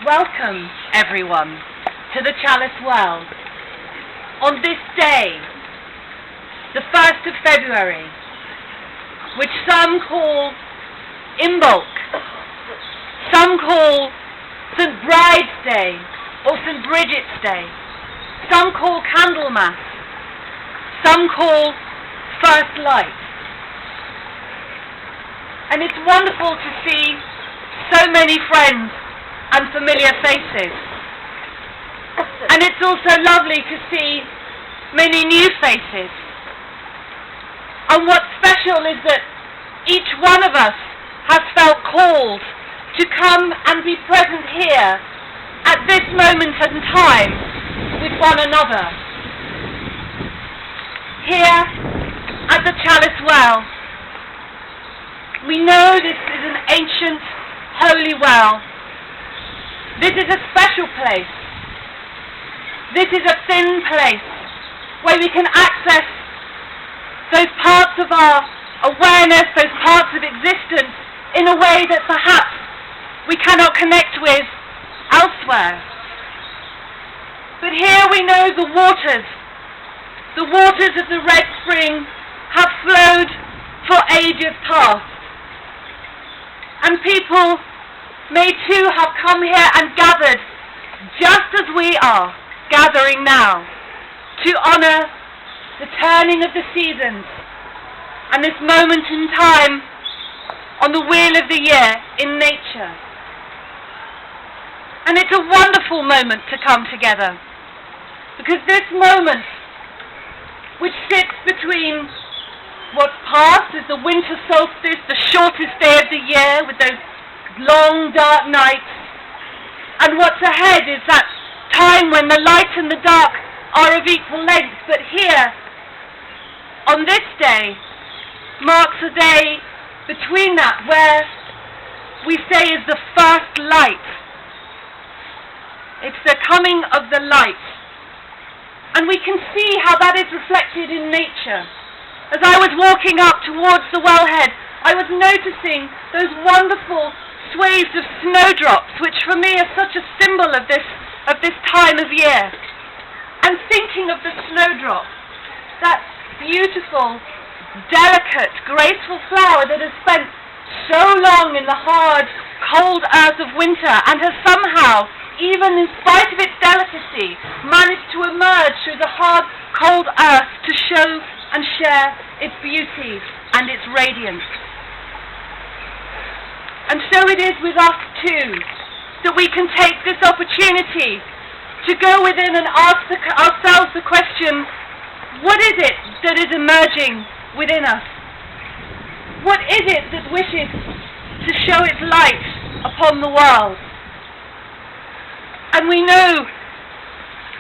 Welcome, everyone, to the Chalice Well. On this day, the 1st of February, which some call Imbolc, some call St. Bride's Day or St. Bridget's Day, some call Candlemas, some call First Light. And it's wonderful to see so many friends and familiar faces. And it's also lovely to see many new faces. And what's special is that each one of us has felt called to come and be present here at this moment in time with one another. Here at the Chalice Well, we know this is an ancient, holy well. This is a special place. This is a thin place where we can access those parts of our awareness, those parts of existence, in a way that perhaps we cannot connect with elsewhere. But here we know the waters of the Red Spring have flowed for ages past. And people may too have come here and gathered, just as we are gathering now, to honour the turning of the seasons and this moment in time on the wheel of the year in nature. And it's a wonderful moment to come together, because this moment, which sits between what's past is the winter solstice, the shortest day of the year with those long dark nights, and what's ahead is that time when the light and the dark are of equal length. But here, on this day, marks a day between that where we say is the first light. It's the coming of the light. And we can see how that is reflected in nature. As I was walking up towards the wellhead, I was noticing those wonderful swaths of snowdrops, which for me are such a symbol of this time of year. And thinking of the snowdrop, that beautiful, delicate, graceful flower that has spent so long in the hard, cold earth of winter and has somehow, even in spite of its delicacy, managed to emerge through the hard, cold earth to show and share its beauty and its radiance. And so it is with us too, that we can take this opportunity to go within and ask ourselves the question, what is it that is emerging within us? What is it that wishes to show its light upon the world? And we know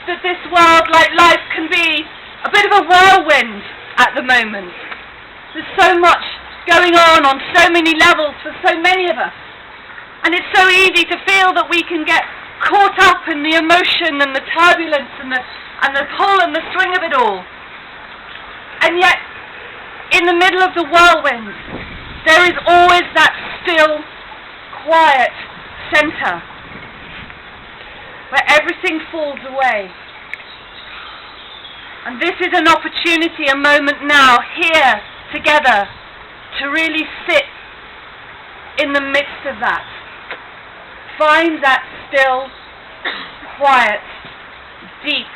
that this world, like life, can be a bit of a whirlwind at the moment. There's so much going on so many levels for so many of us. And it's so easy to feel that we can get caught up in the emotion and the turbulence and the pull and the swing of it all. And yet, in the middle of the whirlwind, there is always that still, quiet centre where everything falls away. And this is an opportunity, a moment now, here, together, to really sit in the midst of that. Find that still, quiet, deep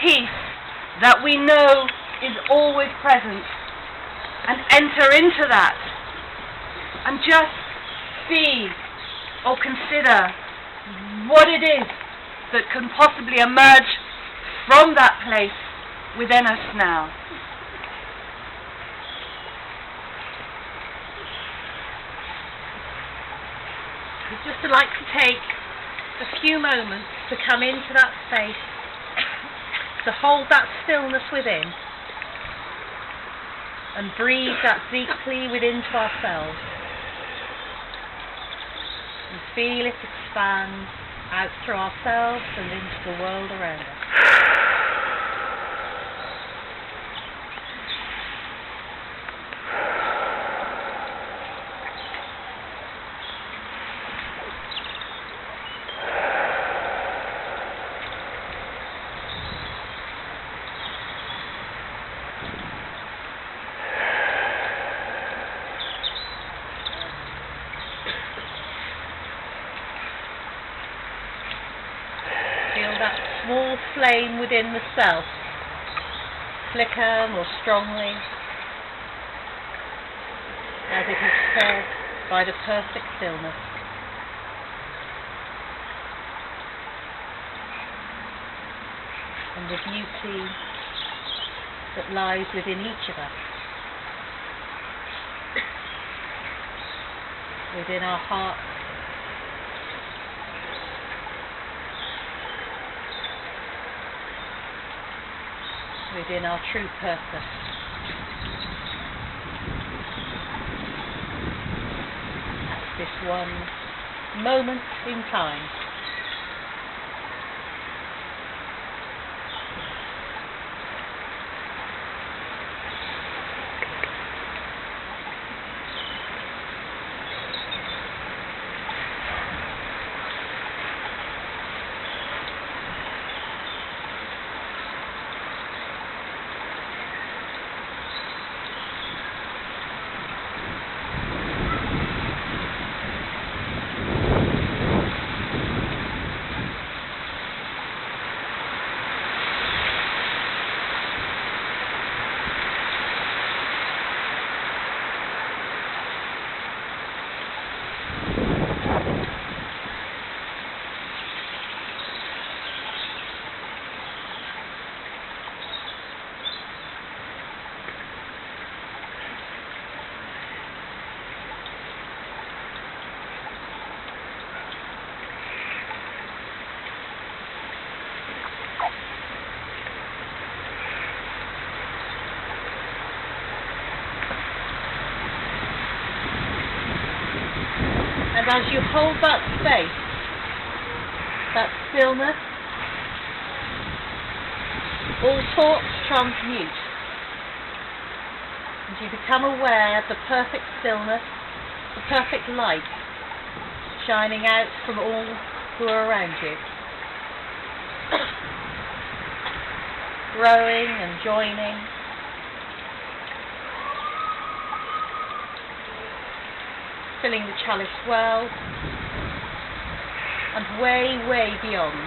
peace that we know is always present, and enter into that, and just see or consider what it is that can possibly emerge from that place within us now. I'd just like to take a few moments to come into that space, to hold that stillness within, and breathe that deeply within to ourselves, and feel it expand out through ourselves and into the world around us. Small flame within the self flicker more strongly as it is fed by the perfect stillness. And the beauty that lies within each of us, within our hearts, within our true purpose. At this one moment in time. And as you hold that space, that stillness, all thoughts transmute, and you become aware of the perfect stillness, the perfect light shining out from all who are around you, growing and joining, filling the Chalice Well, and way, way beyond.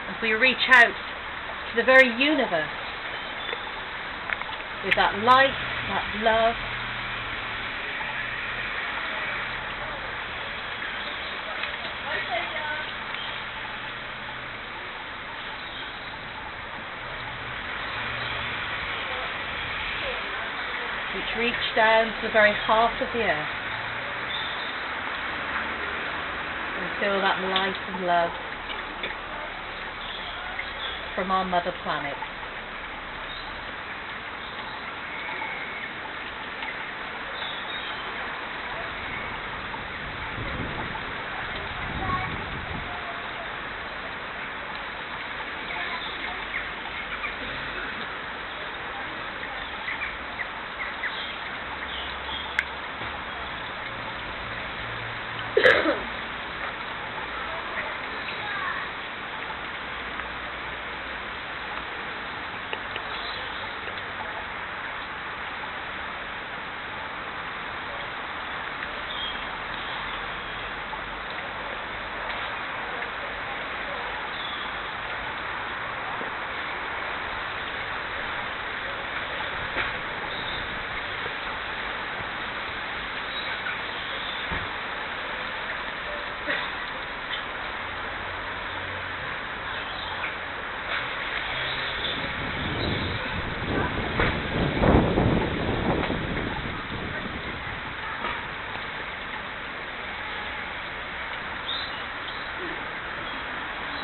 As we reach out to the very universe with that light, that love, which reach down to the very heart of the earth and feel that light and love from our mother planet.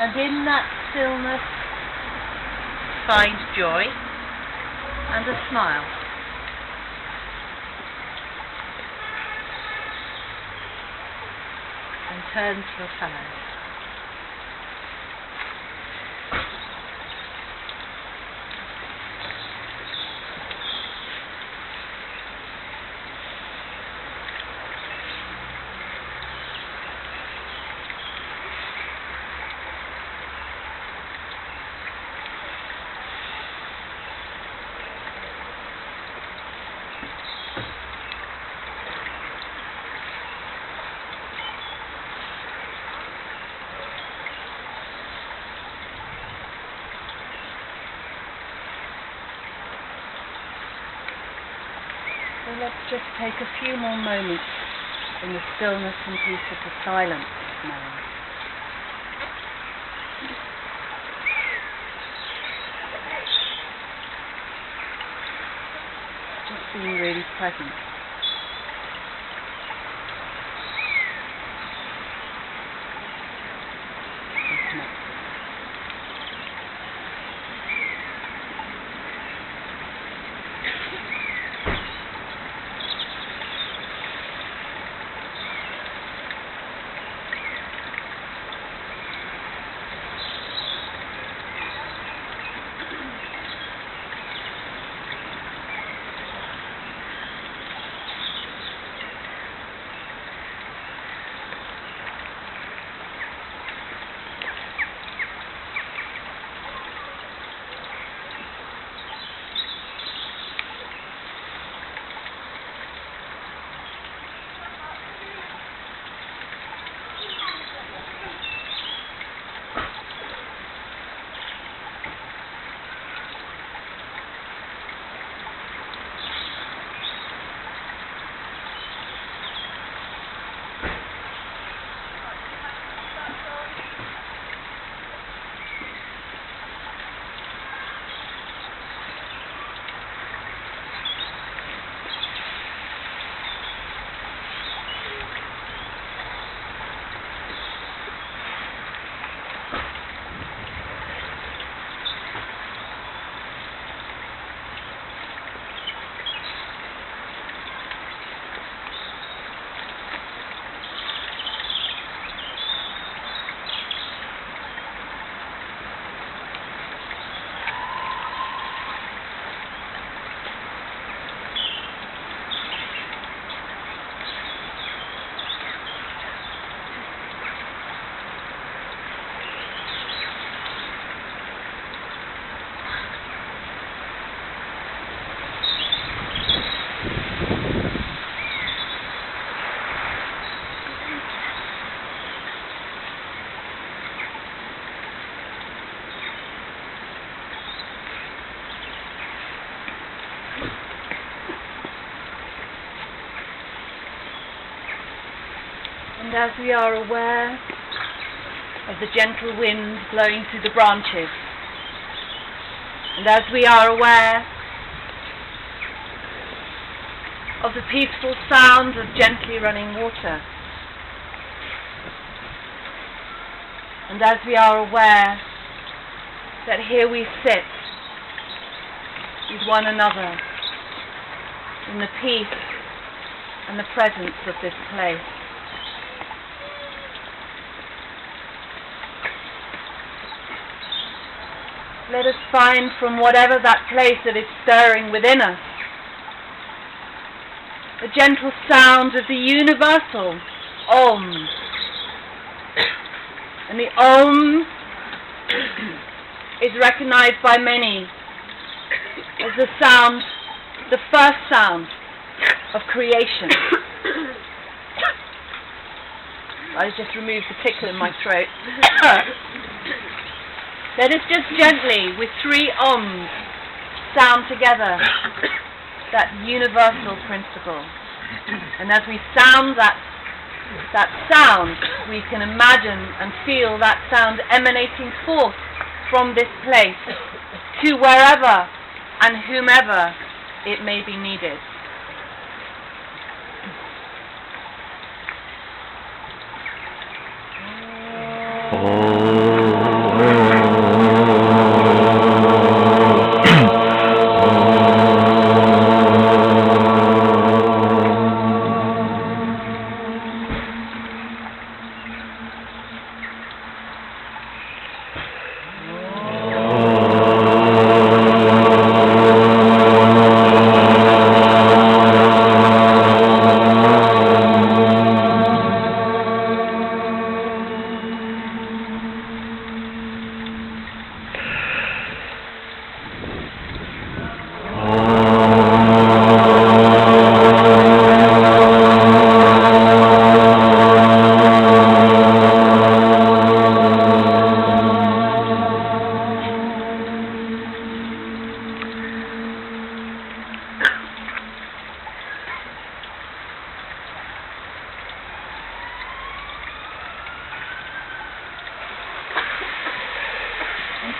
And in that stillness, find joy and a smile. And turn to your fellows. So let's just take a few more moments in the stillness and peace of the silence now. Just being really present. And connected. as we are aware of the gentle wind blowing through the branches, and as we are aware of the peaceful sound of gently running water, and as we are aware that here we sit with one another in the peace and the presence of this place. Let us find from whatever that place that is stirring within us the gentle sound of the universal Om. And the Om is recognized by many as the sound, the first sound of creation. I just removed the tickle in my throat. Let us just gently, with 3 Oms, sound together that universal principle. And as we sound that sound, we can imagine and feel that sound emanating forth from this place to wherever and whomever it may be needed.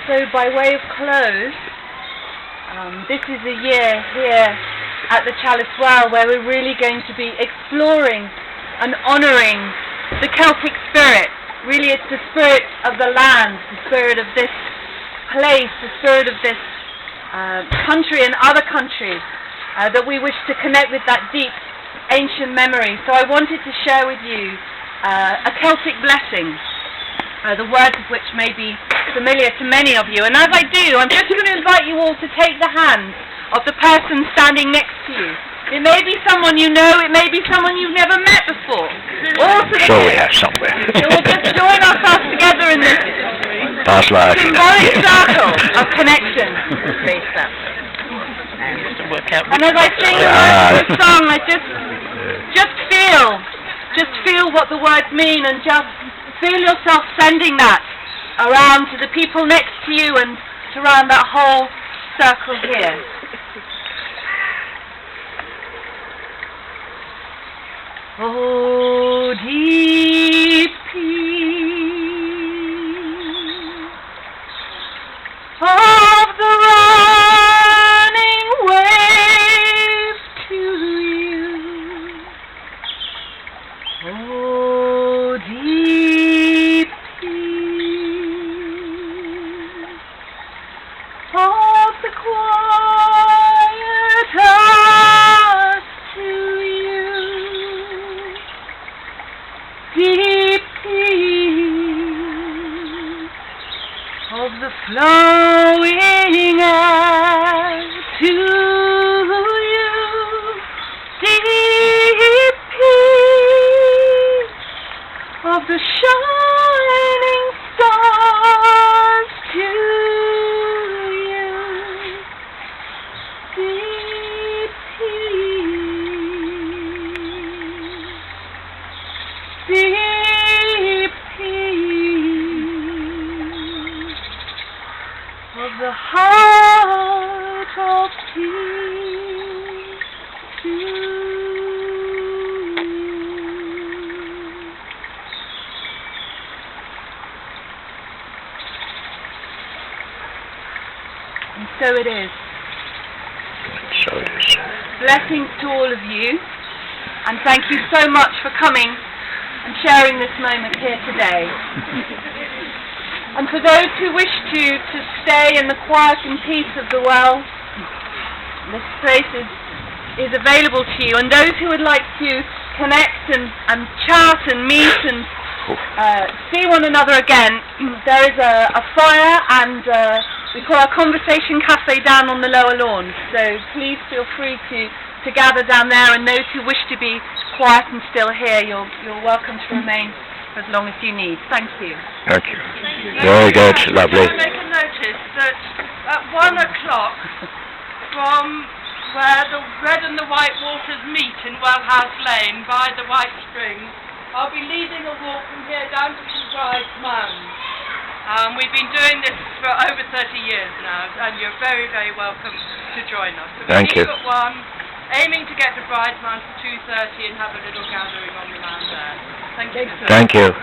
So by way of close, this is a year here at the Chalice Well where we're really going to be exploring and honouring the Celtic spirit. Really it's the spirit of the land, the spirit of this place, the spirit of this country and other countries that we wish to connect with that deep ancient memory. So I wanted to share with you a Celtic blessing, the words of which may be familiar to many of you. And as I do, I'm just going to invite you all to take the hand of the person standing next to you. It may be someone you know, it may be someone you've never met before. So we have somewhere. So we'll just join ourselves together in this symbolic circle of connection. And as I sing the words of the song, I just feel what the words mean, and just feel yourself sending that around to the people next to you and around that whole circle here. Oh, deep peace of the running waves to you. Oh, deep of the quiet earth to you, deep peace of the flowing air to you, deep peace of the shining stars to you, deep peace of the heart of peace to you. And so it is. So it is. Blessings to all of you, and thank you so much for coming and sharing this moment here today. And for those who wish to stay in the quiet and peace of the well, this place is available to you. And those who would like to connect and chat and meet and see one another again, there is a fire and we call our conversation cafe down on the lower lawn. So please feel free to gather down there, and those who wish to be quiet and still here, you're welcome to remain for as long as you need. Thank you. Thank you. Very good, lovely. I make a notice that at 1 o'clock from where the red and the white waters meet in Wellhouse Lane by the White Springs, I'll be leading a walk from here down to the Bride's Mound. We've been doing this for over 30 years now, and you're very, very welcome to join us. So Thank you. At 1, aiming to get to Bride's Mound for 2:30 and have a little gathering on the mound there. Thank you. Thank you.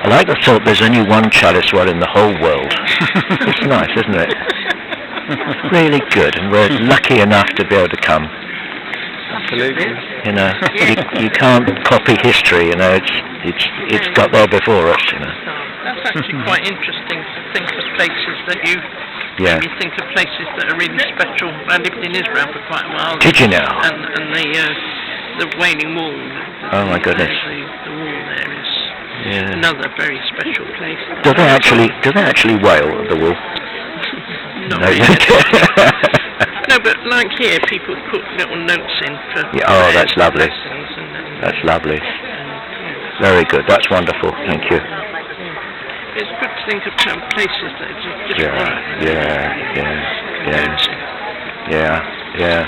I like the thought there's only one Chalice Well in the whole world. It's nice, isn't it? Really good, and we're lucky enough to be able to come. Absolutely. You know, you can't copy history. You know, it's got there before us. You know. That's actually quite interesting to think of places that you think of places that are really special. I lived in Israel for quite a while. Did you now? And the Wailing Wall. Oh my goodness. The wall there is another very special place. Do they actually wail at the wall? Not No. really. No, but like here, people put little notes in for. Yeah, oh, that's lovely. lessons and That's lovely. Very good. That's wonderful. Thank you. It's good to think of some places that just Yeah.